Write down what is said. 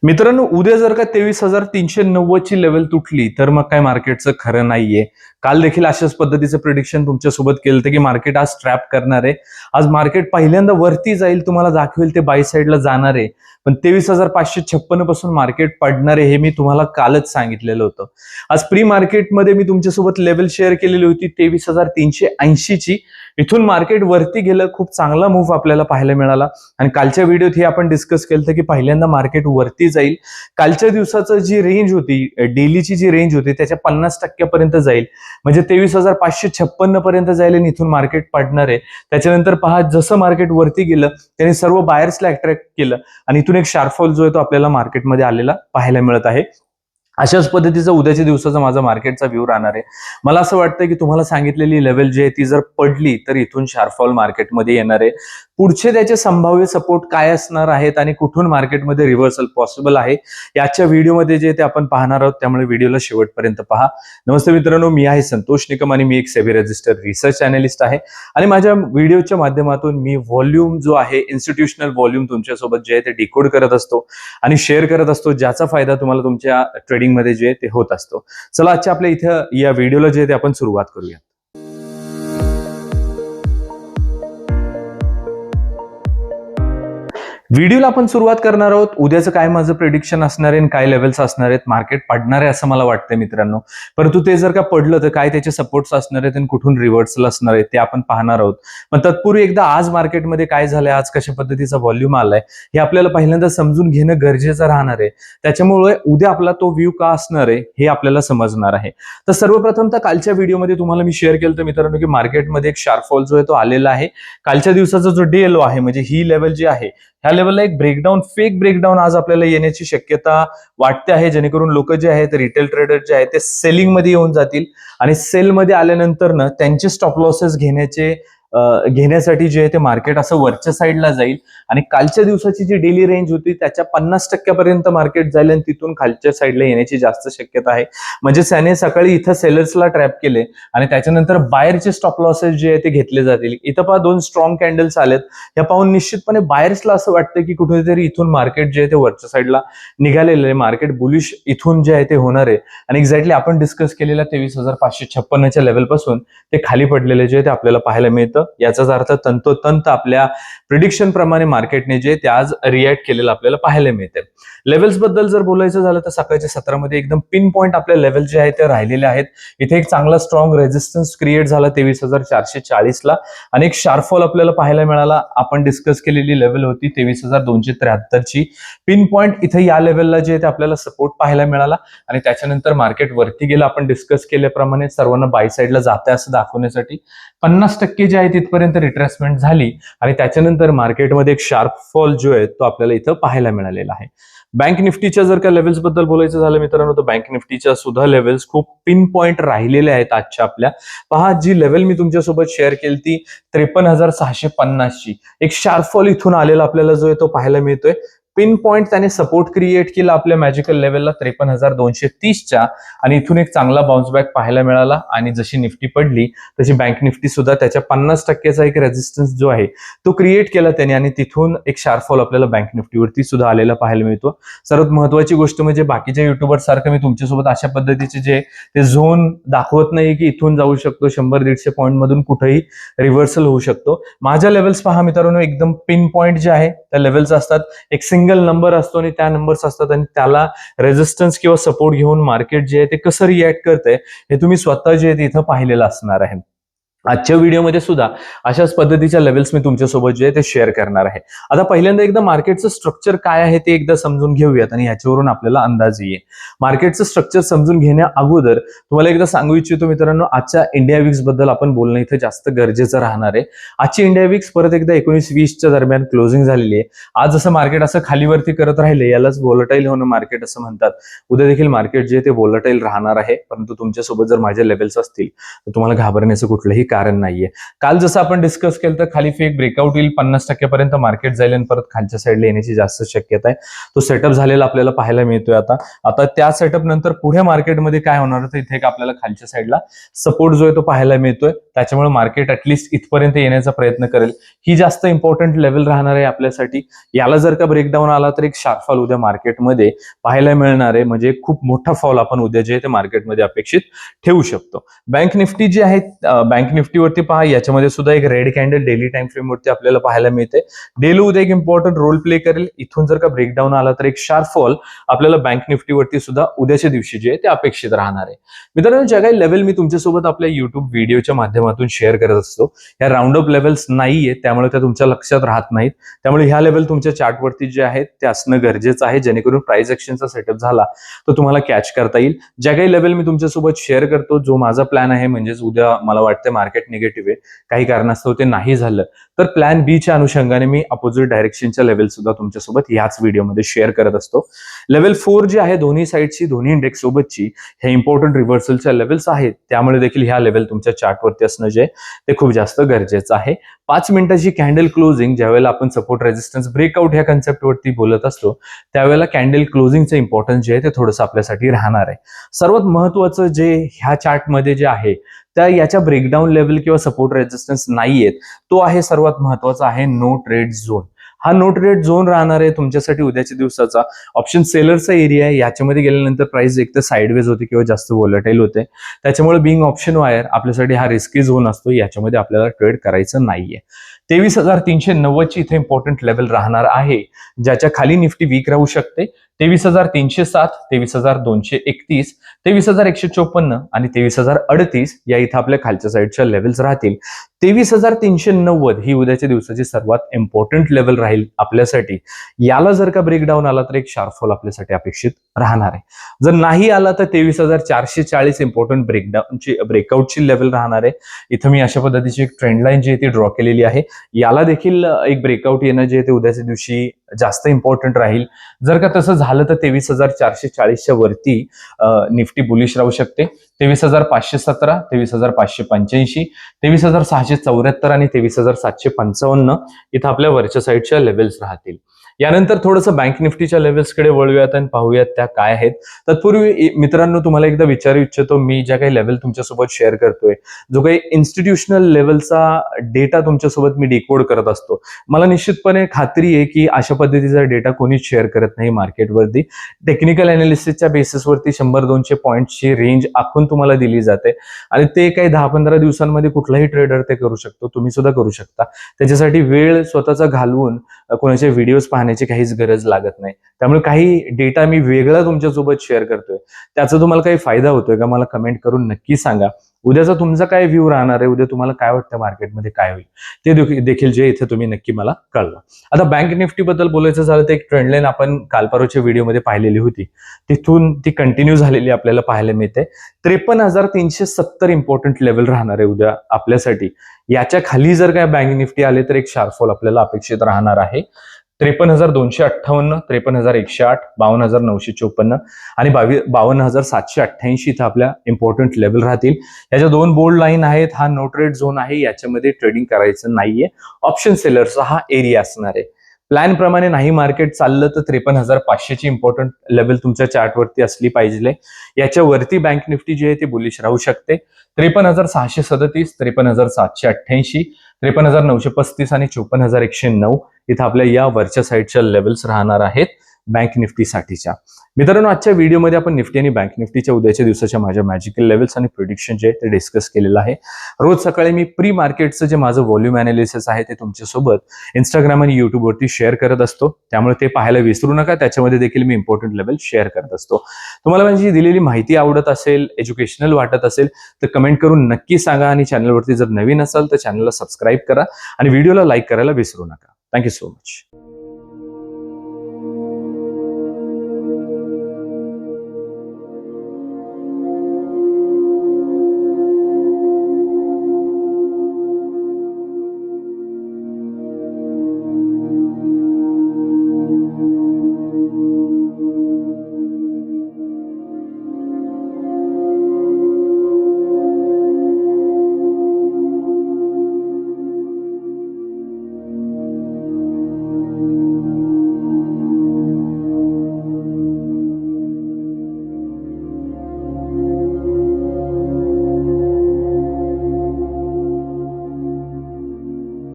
मित्रांनो, उद्या जर का 23,390 ची लेवल तुटली तर मग काय मार्केटचं खरं नाहीये. काल देखील अशाच पद्धतीचं प्रिडिक्शन तुमच्यासोबत केलं होतं की मार्केट आज ट्रॅप करणार आहे. आज मार्केट पहिल्यांदा वरती जाईल, तुम्हाला दाखवेल ते बाय साईडला जाणार आहे. पण 23,556 पासून मार्केट पडणार आहे हे मी तुम्हाला कालच सांगितलेलं होतं. आज प्री मार्केटमध्ये मी तुमच्यासोबत लेवल शेअर केलेली होती 23,380 ची. इथून मार्केट वरती गेलं, खूप चांगला मूव्ह आपल्याला पाहायला मिळाला. आणि कालच्या व्हिडिओत हे आपण डिस्कस केलं होतं की पहिल्यांदा मार्केट वरती जाईल. कालच्या दिवसाचं जी रेंज होती, डेलीची जी रेंज होती त्याच्या 50% पर्यंत जाईल. म्हणजे 23,556 पर्यंत जाईल आणि इथून मार्केट पडणार आहे. त्याच्यानंतर पहा, जसं मार्केट वरती गेलं त्याने सर्व बायर्सला अट्रॅक्ट केलं आणि इथून एक शार्पफॉल जो आहे तो आपल्याला मार्केटमध्ये आलेला पाहायला मिळत आहे. अशाच पद्धतीचा उद्याच्या दिवसाचा माझा मार्केटचा व्ह्यू राहणार आहे. मला असं वाटतं की तुम्हाला सांगितलेली लेवल जी आहे ती जर पडली तर इथून शार्पफॉल मार्केटमध्ये येणार आहे. पुढचे त्याचे संभाव्य सपोर्ट काय असणार आहेत आणि कुठून मार्केटमध्ये रिव्हर्सल पॉसिबल आहे याच्या व्हिडिओमध्ये जे ते आपण पाहणार आहोत, त्यामुळे व्हिडिओला शेवटपर्यंत पहा. नमस्ते मित्रांनो, मी आहे संतोष निकम आणि मी एक सेबी रजिस्टर रिसर्च अॅनालिस्ट आहे. आणि माझ्या व्हिडिओच्या माध्यमातून मी व्हॉल्यूम जो आहे, इन्स्टिट्यूशनल व्हॉल्यूम तुमच्यासोबत जे आहे ते डिकोड करत असतो आणि शेअर करत असतो, ज्याचा फायदा तुम्हाला तुमच्या ट्रेडिंग मध्ये जे ते होत असतो. चला आजच्या आपल्या इथं या व्हिडिओला जे ते आपण सुरुवात करूया. व्हिडिओला आपण सुरुवात करणार आहोत. उद्याचं काय माझं प्रेडिक्शन असणार आहे आणि काय लेवल्स असणार आहेत. मार्केट पडणार आहे असं मला वाटतंय मित्रांनो, परंतु ते जर का पडलं तर काय त्याचे सपोर्ट्स असणार आहेत आणि कुठून रिव्हर्सल असणार आहे ते आपण पाहणार आहोत. पण तत्पूर्वी एकदा आज मार्केटमध्ये काय झालंय, आज कशा पद्धतीचा व्हॉल्यूम आलाय हे आपल्याला पहिल्यांदा समजून घेणं गरजेचं राहणार आहे. त्याच्यामुळे उद्या आपला तो व्ह्यू का असणार आहे हे आपल्याला समजणार आहे. तर सर्वप्रथम तर कालच्या व्हिडिओमध्ये तुम्हाला मी शेअर केलं होतं मित्रांनो की मार्केटमध्ये एक शार्पफॉल जो आहे तो आलेला आहे. कालच्या दिवसाचा जो डे लो आहे, म्हणजे ही लेवल जी आहे, ह्या लेवलला एक ब्रेकडाऊन, फेक ब्रेकडाऊन आज आपल्याला येण्याची शक्यता वाटते आहे, जेणेकरून लोक जे आहेत, रिटेल ट्रेडर जे आहेत, ते सेलिंग मध्ये येऊन जातील आणि सेलमध्ये आल्यानंतर ना त्यांचे स्टॉप लॉसेस घेण्यासाठी जे आहे ते मार्केट असं वरच्या साईडला जाईल आणि कालच्या दिवसाची जी डेली रेंज होती त्याच्या 50% पर्यंत मार्केट जाईल आणि तिथून खालच्या साईडला येण्याची जास्त शक्यता आहे. म्हणजे त्याने सकाळी इथं सेलर्सला ट्रॅप केले आणि त्याच्यानंतर बायरचे स्टॉप लॉसेस जे आहे ते घेतले जातील. इथं पहा, 2 स्ट्रॉंग कॅन्डल्स आलेत. या पाहून निश्चितपणे बायर्सला असं वाटतं की कुठेतरी इथून मार्केट जे आहे ते वरच्या साईडला निघालेलं आहे. मार्केट बुलिश इथून जे आहे ते होणार आहे आणि एक्झॅक्टली आपण डिस्कस केलेल्या 23,556च्या लेवलपासून ते खाली पडलेले जे ते आपल्याला पाहायला मिळतं. याचाच अर्थ तंतोतंत आपल्या प्रिडिक्शन प्रमाणे मार्केटने जे ते आज रिॲक्ट केलेलं आपल्याला पाहायला मिळते. लेवल्स बद्दल जर बोलायचं झालं तर सकाळच्या सत्रामध्ये एकदम पिन पॉइंट आपल्या लेवल जे आहे ते राहिलेले आहेत. इथे एक चांगला स्ट्रॉंग रेजिस्टन्स क्रिएट झाला 23,440 ला आणि एक शार्पफॉल आपल्याला पाहायला मिळाला. आपण डिस्कस केलेली लेवल होती 23,273 ची. पिन पॉइंट इथे या लेवलला जे ते आपल्याला सपोर्ट पाहायला मिळाला आणि त्याच्यानंतर मार्केट वरती गेलं. आपण डिस्कस केल्याप्रमाणे सर्वांना बाय साईडला जाते असं दाखवण्यासाठी 50% जे आहे तिथपर्यंत रिट्रेसमेंट झाली आणि त्याच्यानंतर मार्केटमध्ये एक शार्प फॉल जो आहे तो आपल्याला इथं पाहायला मिळालेला आहे. बँक निफ्टीच्या जर का लेवल्स बद्दल बोलायचं झालं मित्रांनो, तर बँक निफ्टीच्या सुद्धा लेवल्स खूप पिन पॉइंट राहिलेले आहेत आजच्या आपल्या. पहा, जी लेवल मी तुमच्यासोबत शेअर केली ती 53,650 ची, एक शार्प फॉल इथून आलेला आपल्याला जो आहे तो पाहायला मिळतोय. पिन पॉइंट त्याने सपोर्ट क्रिएट केला आपल्या मॅजिकल लेवलला 53,230च्या आणि इथून एक चांगला बाउन्स बॅक पाहायला मिळाला आणि जशी निफ्टी पडली तशी बँक निफ्टी सुद्धा त्याच्या 50%चा एक रेजिस्टन्स जो आहे तो क्रिएट केला त्याने आणि तिथून एक शार्पफॉल आपल्याला बँक निफ्टीवरती सुद्धा आलेला पाहायला मिळतो. सर्वात महत्वाची गोष्ट म्हणजे बाकीच्या युट्यूबर सारखं मी तुमच्यासोबत अशा पद्धतीचे जे ते झोन दाखवत नाही की इथून जाऊ शकतो 100-150 पॉईंट मधून कुठेही रिव्हर्सल होऊ शकतो. माझ्या लेवल्स पहा मित्रांनो, एकदम पिन पॉइंट जे आहे त्या लेवल्स असतात. एक सिंगल नंबर असतो आणि त्या नंबर्स असतात आणि त्याला रेजिस्टन्स किंवा सपोर्ट घेऊन मार्केट जे आहे ते कसं रिॲक्ट करतंय हे तुम्ही स्वतः जे आहे इथं पाहिलेलं असणार आहे. आजच्या व्हिडिओमध्ये सुद्धा अशाच पद्धतीच्या लेवल्स मी तुमच्यासोबत जे आहे ते शेअर करणार आहे. आता पहिल्यांदा एकदा मार्केटचं स्ट्रक्चर काय आहे ते एकदा समजून घेऊयात आणि याच्यावरून आपल्याला अंदाज येईल. मार्केटचं स्ट्रक्चर समजून घेण्या अगोदर तुम्हाला एकदा सांगू इच्छितो मित्रांनो, आजच्या इंडिया विक्स बद्दल आपण बोलणं इथे जास्त गरजेचं राहणार आहे. आजची इंडिया विक्स परत एकदा 19-20च्या दरम्यान क्लोजिंग झालेली आहे. आज जसं मार्केट असं खालीवरती करत राहिले यालाच व्होलटाईल होणं मार्केट असं म्हणतात. उद्या देखील मार्केट जे ते व्होलटाईल राहणार आहे, परंतु तुमच्यासोबत जर माझ्या लेवल्स असतील तर तुम्हाला घाबरण्याचं कुठलंही कारण नाहीये. काल जसं आपण डिस्कस केलं तर खाली फेक ब्रेकआउट येईल, 50% पर्यंत मार्केट जाईल आणि परत खालच्या साईडला येण्याची जास्त शक्यता आहे. तो सेटअप झालेला आपल्याला पाहायला मिळतोय. आता त्या सेटअप नंतर पुढे मार्केटमध्ये काय होणार, तर इथे एक आपल्याला खालच्या साईडला सपोर्ट जो आहे तो पाहायला मिळतोय. त्याच्यामुळे मार्केट ऍटलिस्ट इथपर्यंत येण्याचा प्रयत्न करेल. ही जास्त इम्पॉर्टंट लेवल राहणार आहे आपल्यासाठी. याला जर का ब्रेकडाऊन आला तर एक शार्प फॉल उद्या मार्केटमध्ये पाहायला मिळणार आहे. म्हणजे खूप मोठा फॉल आपण उद्या जे आहे ते मार्केटमध्ये अपेक्षित ठेवू शकतो. बँक निफ्टी जी आहे, बँक निफ्टीवरती पहा, याच्यामध्ये सुद्धा एक red candle daily time frame वरती आपल्याला पाहायला मिळते. डेली उद्या एक इम्पॉर्टंट रोल प्ले करेल. इथून जर का ब्रेकडाऊन आला तर एक शार्प फॉल आपल्याला बँक निफ्टीवरती सुद्धा उद्याच्या दिवशी जे आहे ते अपेक्षित राहणार आहे. मित्रांनो, ज्या काही लेवल मी तुमच्यासोबत आपल्या युट्यूब व्हिडिओच्या माध्यमातून शेअर करत असतो, या राऊंड अप लेवल्स नाहीये, त्यामुळे त्या तुमच्या लक्षात राहत नाहीत. त्यामुळे ह्या लेवल तुमच्या चार्टवरती जे आहेत ते असणं गरजेचं आहे, जेणेकरून प्राइस ऍक्शनचा सेटअप झाला तर तुम्हाला कॅच करता येईल. ज्या काही लेवल मी तुमच्यासोबत शेअर करतो, जो माझा प्लॅन आहे, म्हणजेच उद्या मला वाटतं मार्केट निगेटिव्ह आहे, काही कारणास्तव ते नाही झालं तर प्लॅन बी च्या अनुषंगाने मी अपोजिट डायरेक्शनच्या लेवल सुद्धा तुमच्यासोबत याच व्हिडिओमध्ये शेअर करत असतो. लेवल 4 जी आहे दोन्ही साईडची, दोन्ही इंडेक्स सोबतची, हे इम्पॉर्टंट रिव्हर्सलच्या लेवल्स आहेत. त्यामुळे देखील ह्या लेवल तुमच्या चार्टवरती असणं जे ते खूप जास्त गरजेचं आहे. 5 मिनिटाची कॅन्डल क्लोजिंग, ज्यावेळेला आपण सपोर्ट रेजिस्टन्स ब्रेकआउट ह्या कन्सेप्टवरती बोलत असतो, त्यावेळेला कॅन्डल क्लोजिंगचं इम्पॉर्टन्स जे आहे ते थोडंसं आपल्यासाठी राहणार आहे. सर्वात महत्वाचं जे ह्या चार्टमध्ये जे आहे, त्या याच्या ब्रेकडाऊन लेवल किंवा सपोर्ट रेजिस्टन्स नाहीयेत, तो आहे सर्वात महत्वाचा आहे नो ट्रेड झोन. हा नो ट्रेड झोन राहणार आहे तुमच्यासाठी उद्याच्या दिवसाचा. ऑप्शन सेलरचा एरिया आहे. याच्यामध्ये गेल्यानंतर प्राइस एक तर साईडवेज होते किंवा जास्त व्होलेटाईल होते. त्याच्यामुळे बिंग ऑप्शन वायर आपल्यासाठी हा रिस्की झोन असतो. याच्यामध्ये आपल्याला ट्रेड करायचं नाहीये. 23,390 ची इथे इम्पॉर्टंट लेवल राहणार आहे, ज्याच्या खाली निफ्टी वीक राहू शकते. 23,307, 23,231, 23,154 आणि 23,038 या इथं आपल्या खालच्या साईडच्या लेवल्स राहतील. 23,390 ही उद्याच्या दिवसाची सर्वात इम्पॉर्टंट लेवल राहील आपल्यासाठी. याला जर का ब्रेकडाऊन आला तर एक शार्प फॉल आपल्यासाठी अपेक्षित राहणार आहे. जर नाही आला तर 23,440 इम्पॉर्टंट ब्रेकआउटची लेवल राहणार आहे. इथं मी अशा पद्धतीची एक ट्रेंड लाईन जी आहे ती ड्रॉ केलेली आहे. याला देखील एक ब्रेकआउट येणं जे आहे ते उद्याच्या दिवशी जास्त इम्पॉर्टंट राहील. जर का तसं झालं तर 23,440च्या वरती निफ्टी बुलिश राहू शकते. 23,517, 23,585, 23,674 आणि 23,755 इथं आपल्या वरच्या साईडच्या लेवल्स राहतील. यानंतर थोडंसं बँक निफ्टीच्या लेवल्सकडे वळूयात आणि पाहूयात त्या काय आहेत. तत्पूर्वी मित्रांनो, तुम्हाला एकदा विचारू इच्छितो, मी ज्या काही लेवल तुमच्यासोबत शेअर करतोय, जो काही इन्स्टिट्यूशनल लेवलचा डेटा तुमच्यासोबत मी डिकोड करत असतो, मला निश्चितपणे खात्री आहे की अशा पद्धतीचा डेटा कोणीच शेअर करत नाही मार्केटवरती. टेक्निकल अनालिसिसच्या बेसिसवरती 100-200 पॉईंटची रेंज आखून तुम्हाला दिली जाते आणि ते काही 10-15 दिवसांमध्ये कुठलाही ट्रेडर ते करू शकतो, तुम्ही सुद्धा करू शकता. त्याच्यासाठी वेळ स्वतःचा घालवून कोणाचे व्हिडिओज पाहण्याची काहीच गरज लागत नाही. त्यामुळे काही डेटा मी वेगळा तुमच्यासोबत शेअर करतोय, त्याचा तुम्हाला काही फायदा होतोय का, मला कमेंट करून नक्की सांगा. उद्याचा तुमचा काय व्ह्यू राहणार आहे, उद्या तुम्हाला काय वाटतं मार्केटमध्ये काय होईल, ते देखील जे इथे तुम्ही नक्की मला कळवा. आता बँक निफ्टी बद्दल बोलायचं झालं तर एक ट्रेंड लाईन आपण काल परवाच्या व्हिडिओमध्ये पाहिलेली होती, तिथून ती कंटिन्यू झालेली आपल्याला पाहायला मिळते. 53,370 इम्पॉर्टंट लेवल राहणार आहे उद्या आपल्यासाठी. याच्या खाली जर काय बँक निफ्टी आले तर एक शार्प फॉल आपल्याला अपेक्षित राहणार आहे. 53,258, 53,108, 52,954 आणि 52,788 इथं आपल्या इम्पॉर्टंट लेवल राहतील. याच्या 2 बोल्ड लाईन आहेत. हा नो ट्रेड झोन आहे, याच्यामध्ये ट्रेडिंग करायचं नाहीये. ऑप्शन सेलरचा हा एरिया असणार आहे. प्लॅन प्रमाणे नाही मार्केट चाललं तर 53,500 ची इम्पॉर्टंट लेवल तुमच्या चार्टवरती असली पाहिजे. याच्यावरती बँक निफ्टी जी आहे ती बुलिश राहू शकते. 53,637, 53,788, 53,935 आणि 54,109 इथं आपल्या या वरच्या साईडच्या लेवल्स राहणार आहेत बँक निफ्टीसाठीच्या. मित्रांनो, आजच्या व्हिडिओमध्ये आपण निफ्टी आणि बँक निफ्टीच्या उद्याच्या दिवसाच्या माझ्या मॅजिकल लेवल्स आणि प्रिडिक्शन जे आहे ते डिस्कस केलेलं आहे. रोज सकाळी मी प्री मार्केटचं जे माझं व्हॉल्यूम अनालिसिस आहे ते तुमच्यासोबत इंस्टाग्राम आणि युट्यूबवरती शेअर करत असतो, त्यामुळे ते पाहायला विसरू नका. त्याच्यामध्ये देखील मी इम्पॉर्टंट लेवल शेअर करत असतो. तुम्हाला माझी दिलेली माहिती आवडत असेल, एज्युकेशनल वाटत असेल तर कमेंट करून नक्की सांगा आणि चॅनलवरती जर नवीन असाल तर चॅनलला सबस्क्राईब करा आणि व्हिडिओला लाईक करायला विसरू नका. Thank you so much.